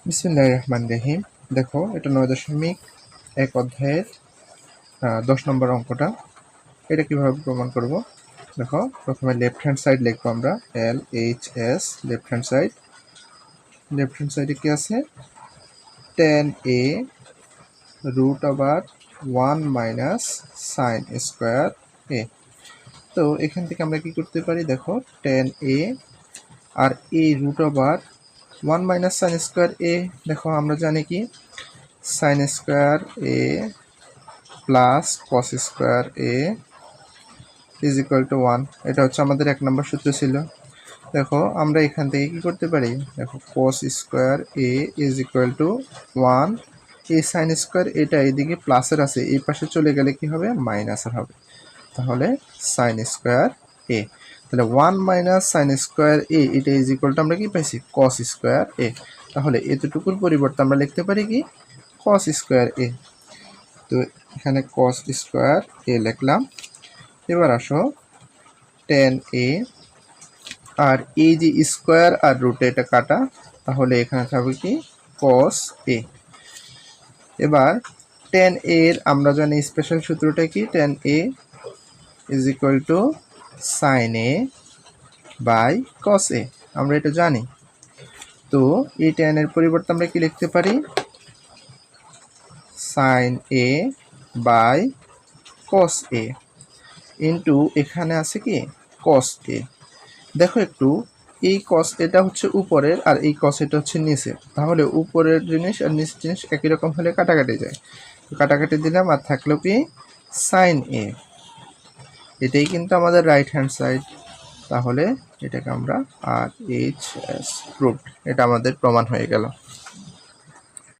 বিসমিল্লাহির রহমানির রহিম। দেখো, এটা 9.1 অধ্যায়ের 10 নম্বর অঙ্কটা। এটা কিভাবে প্রমাণ করব? দেখো, প্রথমে লেফট হ্যান্ড সাইড লিখবো আমরা LHS। লেফট হ্যান্ড সাইডে কি আছে? tan a root over 1 minus sin square a। তো এখান থেকে আমরা কি করতে পারি? দেখো, tan a R a root over 1 minus sin square a। দেখো, আমরা জানি কি sin square a plus cos square A is equal two 1। এটা হচ্ছে আমাদের 1 নম্বর সূত্র ছিল। দেখো, আমরা এখান থেকে কি করতে পারি? দেখো, cos square A is equal two 1। এই সাইন স্কোয়ার এটা এইদিকে প্লাসের আছে, এই পাশে চলে গেলে কি হবে? মাইনাসের হবে। তাহলে সাইন স্কোয়ার এ, তাহলে 1 মাইনাস সাইন স্কোয়ার এ এটা ইজ ইকুয়াল টু আমরা কি পাইছি? cos স্কোয়ার এ। তাহলে এতটুকুর পরিবর্তে আমরা লিখতে পারি কি? cos স্কোয়ার এ। তো এখানে cos স্কোয়ার এ লিখলাম। এবার আসো, tan a আর এই যে স্কোয়ার আর রুটে এটা কাটা, তাহলে এখানে থাকবে কি? cos a। এবার tan a এর আমরা জানি স্পেশাল সূত্রটা কি? tan a is equal to sin a by cos a। আমরা এটা জানি। তো এই tan এর পরিবর্তে আমরা কি লিখতে পারি? sin a by cos a into এখানে আছে কি? cos a। দেখো একটু, এই cos এটা হচ্ছে উপরের আর এই cos এটা হচ্ছে নিচের। তাহলে উপরের জিনিস আর নিচের জিনিস একই রকম হলে কাটাকাটি যায়। কাটাকাটি দিলাম, আর থাকলো কি? sin a। এটাই কিন্তু আমাদের রাইট হ্যান্ড সাইড। তাহলে এটাকে আমরা RHS প্রুভড, এটা আমাদের প্রমাণ হয়ে গেল।